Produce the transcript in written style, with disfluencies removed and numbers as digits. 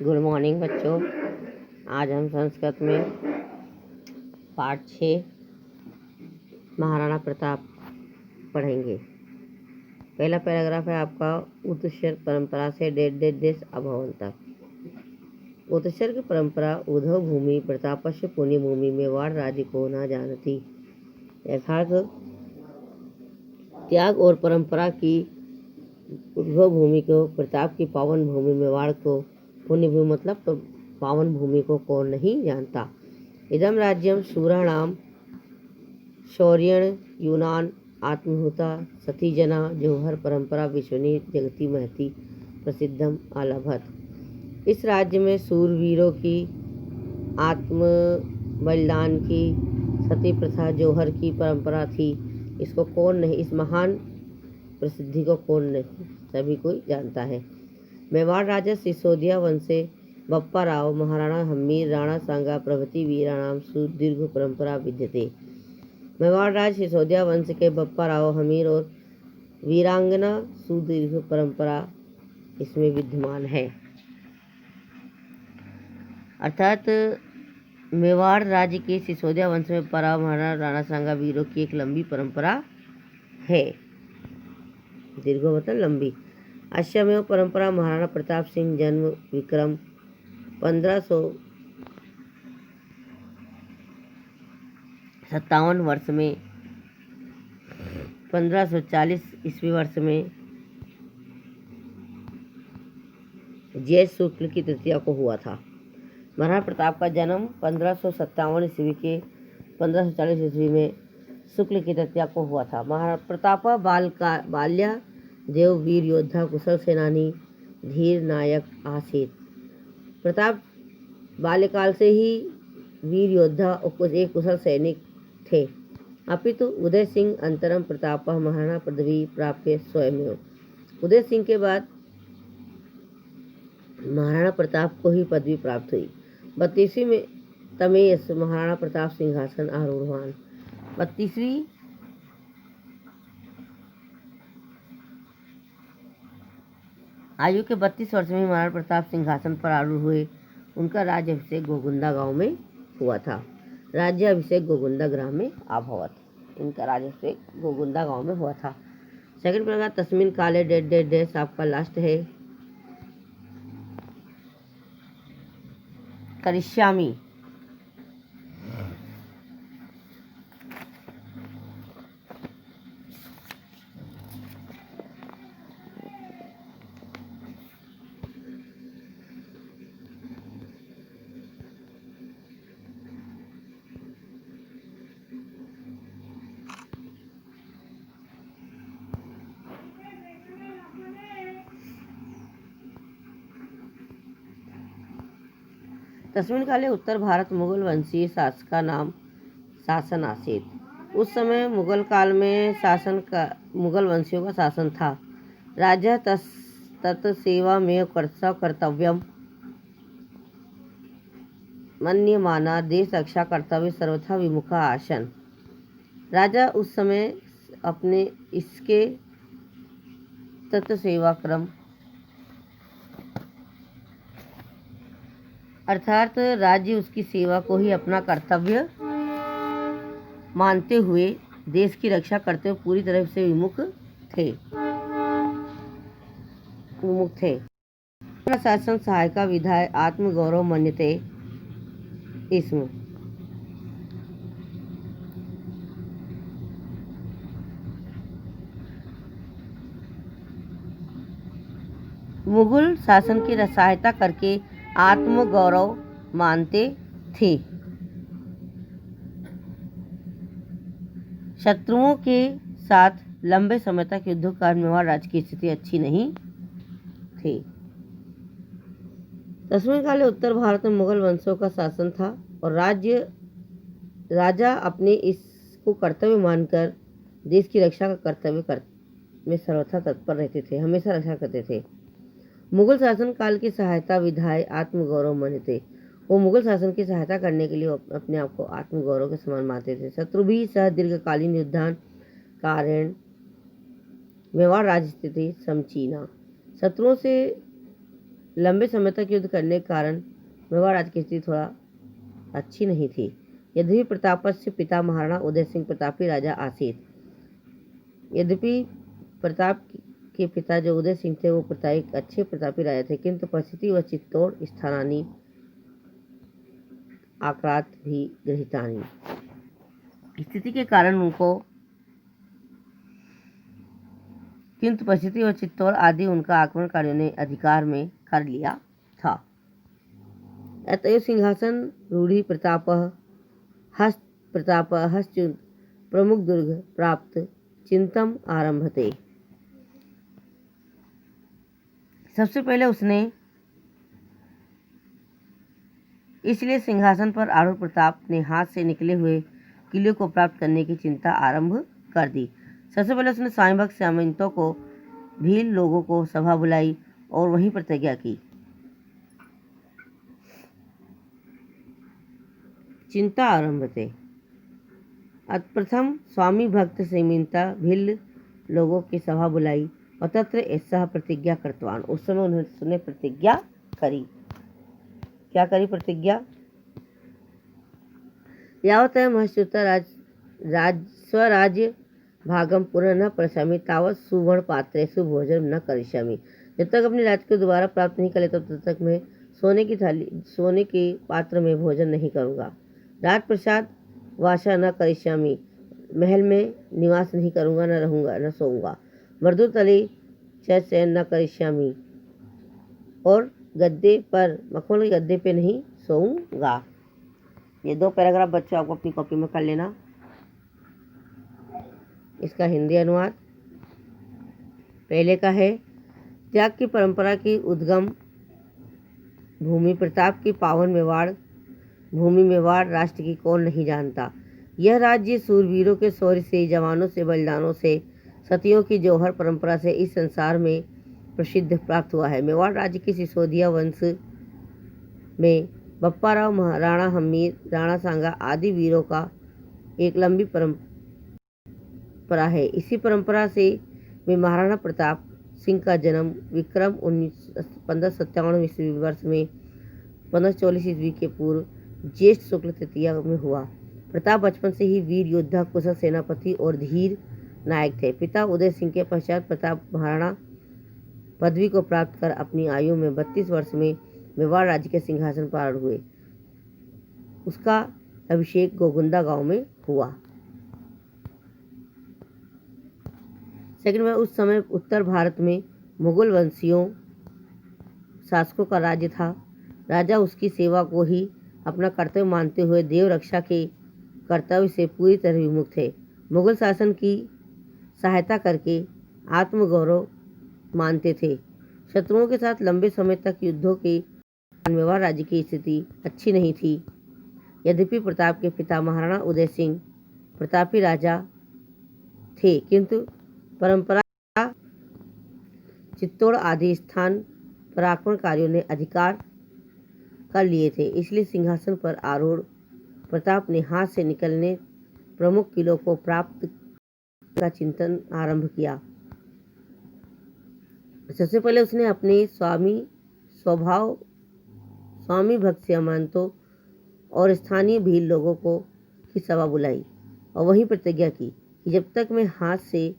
Good morning बच्चों। आज हम संस्कृत में पाठ 6 महाराणा प्रताप पढ़ेंगे। पहला पैराग्राफ है आपका उत्तरशर परंपरा से डेढ़ देश अभवन तक। उत्तरशर की परंपरा उद्धव भूमि प्रतापस्य पुण्य भूमि मेवाड़ राज्य को न जानती। यथार्थ त्याग और परंपरा की उद्धव भूमि को, प्रताप की पावन भूमि मेवाड़ को, पुण्य भूमि मतलब पावन भूमि को कौन नहीं जानता। इदम राज्यम शूराणाम शौर्यण यूनान आत्महुता सतीजना जौहर परंपरा विश्वनी जगती महती प्रसिद्धम अलभत। इस राज्य में सूरवीरों की आत्म बलिदान की सती प्रथा जौहर की परंपरा थी। इसको कौन नहीं, इस महान प्रसिद्धि को कौन नहीं, सभी कोई जानता है। मेवाड़ राजा सिसोदिया वंश से बप्पा राव महाराणा हम्मीर राणा सांगा प्रभृति वीराणाम सुदीर्घ परंपरा विद्यते। मेवाड़ राज सिसोदिया वंश के बप्पा राव हमीर और वीरांगना सुदीर्घ परंपरा इसमें विद्यमान है। अर्थात मेवाड़ राज्य के सिसोदिया वंश में पराव महाराणा राणा सांगा वीरों की एक लंबी परंपरा है। दीर्घ मतलब लंबी। अश्वमेव परंपरा महाराणा प्रताप सिंह जन्म विक्रम 1557 वर्ष में 1540 ईस्वी वर्ष में ज्येष्ठ शुक्ल की तृतीया को हुआ था। महाराणा प्रताप का जन्म 1557 ईस्वी के 1540 ईस्वी में शुक्ल की तृतीया को हुआ था। महाराणा प्रताप बाल्या देव वीर योद्धा कुशल सेनानी धीर नायक आसीत। प्रताप बाल्यकाल से ही वीर योद्धा और एक कुशल सैनिक थे। अपितु उदय सिंह अंतरम प्रताप महाराणा पदवी प्राप्य स्वयमेव। उदय सिंह के बाद महाराणा प्रताप को ही पदवी प्राप्त हुई। 32वीं में तमेयस महाराणा प्रताप सिंहासन आरूढ़वान। 32वीं आयु के 32 वर्ष में महाराणा प्रताप सिंहासन पर आरूढ़ हुए। उनका राज्याभिषेक गोगुंदा गांव में हुआ था। राज्याभिषेक गोगुंदा ग्राम में अभवत। इनका राज्याभिषेक गोगुंदा गांव में हुआ था। सेकंड प्रकार तस्मिन काले डेढ़ आपका लास्ट है करिष्यामी। तस्मिन काले उत्तर भारत मुगल वंशीय शासक का नाम शासन आसीत। उस समय मुगल काल में मुगल वंशियों का शासन था। राजा तत्सेवा में कर्तव्यम मन्यमाना देश रक्षा कर्तव्य सर्वथा विमुखा आसन। राजा उस समय अपने इसके तत्सेवा क्रम अर्थात राज्य उसकी सेवा को ही अपना कर्तव्य मानते हुए देश की रक्षा करते हुए पूरी तरह से विमुख थे। शासन सहायका विधाय आत्मगौरव मन्यते इसमें मुगल शासन की सहायता करके आत्मगौरव मानते थे। शत्रुओं के साथ लंबे समय तक युद्धों का मेवाड़ राज्य की स्थिति अच्छी नहीं थी। तस्मिन काले उत्तर भारत में मुगल वंशों का शासन था और राजा अपने इसको कर्तव्य मानकर देश की रक्षा का कर्तव्य में सर्वथा तत्पर रहते थे, हमेशा रक्षा करते थे। मुगल शासन काल की सहायता विधाय आत्मगौरव मानते। वो मुगल शासन की सहायता करने के लिए अपने आप को आत्मगौरव के समान मानते थे। शत्रु भी सह दीर्घकालीन युद्धान कारण मेवाड़ राज्य स्थिति समचीना। शत्रुओं से लंबे समय तक युद्ध करने के कारण मेवाड़ राज्य की स्थिति थोड़ा अच्छी नहीं थी। यद्यपि प्रतापस्य पिता महाराणा उदय सिंह प्रतापी राजा आसीत। यद्यपि प्रताप के पिता जो उदय सिंह थे वो एक अच्छे प्रतापी राजा थे, किंतु परिस्थिति व चित्तौड़ स्थानानी आक्रांत भी गृहीतानी स्थिति के कारण उनको किंतु परिस्थिति और चित्तौड़ आदि उनका आक्रमणकारियों ने अधिकार में कर लिया था। अतएव सिंहासन रूढ़ी प्रताप हस्त प्रमुख दुर्ग प्राप्त चिंतम आरंभते। सबसे पहले उसने इसलिए सिंहासन पर आरूढ़ प्रताप ने हाथ से निकले हुए किले को प्राप्त करने की चिंता आरंभ कर दी। सबसे पहले उसने स्वामी भक्त सामंतों को भील लोगों को सभा बुलाई और वहीं प्रतिज्ञा की। चिंता आरंभते। प्रथम स्वामी भक्त सीमिंता भील लोगों की सभा बुलाई और तत्र ऐसा प्रतिज्ञा करतवान। उस समय उन्होंने प्रतिज्ञा करी। क्या करी प्रतिज्ञा? यावत महश्रुता स्वराज्य भागम पुनः न प्रशामी तावत सुवर्ण पात्रेषु भोजन न करिष्यामि। जब तक अपने राज्य को दोबारा प्राप्त नहीं कर लेता तब तक मैं सोने के पात्र में भोजन नहीं करूँगा। राज प्रसाद वासा न करिष्यामि, महल में निवास नहीं करूँगा, न रहूँगा, न सोऊंगा। मृदुतले चयन न करिष्यामि, और गद्दे पर मखमल के गद्दे पे नहीं सोऊंगा। ये 2 पैराग्राफ बच्चों आपको अपनी कॉपी में कर लेना। इसका हिंदी अनुवाद पहले का है। त्याग की परंपरा की उद्गम भूमि प्रताप की पावन मेवाड़ भूमि मेवाड़ राष्ट्र की कौन नहीं जानता। यह राज्य सूरवीरों के शौर्य से, जवानों से, बलिदानों से, सतियों की जौहर परंपरा से इस संसार में प्रसिद्ध प्राप्त हुआ है। मेवाड़ राज्य के सिसोदिया वंश में बप्पा राव, महाराणा हमीर, राणा सांगा आदि वीरों का एक लंबी परंपरा है। इसी परंपरा से में महाराणा प्रताप सिंह का जन्म विक्रम 1557 ईस्वी वर्ष में 1540 ईस्वी के पूर्व ज्येष्ठ शुक्ल तृतीया में हुआ। प्रताप बचपन से ही वीर योद्धा, कुशल सेनापति और धीर नायक थे। पिता उदय सिंह के पश्चात प्रताप महाराणा पदवी को प्राप्त कर अपनी आयु में 32 वर्ष में मेवाड़ राज्य के सिंहासन पर आरूढ़ हुए। उसका अभिषेक गोगुंदा गांव में हुआ। सेकंड में उस समय उत्तर भारत में मुगल वंशियों शासकों का राज्य था। राजा उसकी सेवा को ही अपना कर्तव्य मानते हुए देव रक्षा के कर्तव्य से पूरी तरह विमुख थे। मुगल शासन की सहायता करके आत्मगौरव मानते थे। शत्रुओं के साथ लंबे समय तक युद्धों के मेवाड़ राज्य की स्थिति अच्छी नहीं थी। यद्यपि प्रताप के पिता महाराणा उदय सिंह प्रतापी राजा थे, किंतु परंपरा चित्तौड़ आदि स्थान पर आक्रमणकारियों ने अधिकार कर लिए थे। इसलिए सिंहासन पर आरूढ़ प्रताप ने हाथ से निकलने प्रमुख किलों को प्राप्त का चिंतन आरंभ किया। सबसे पहले उसने अपने स्वामी भक्त सामंतों और स्थानीय भील लोगों को की सभा बुलाई और वहीं प्रतिज्ञा की कि जब तक मैं हाथ से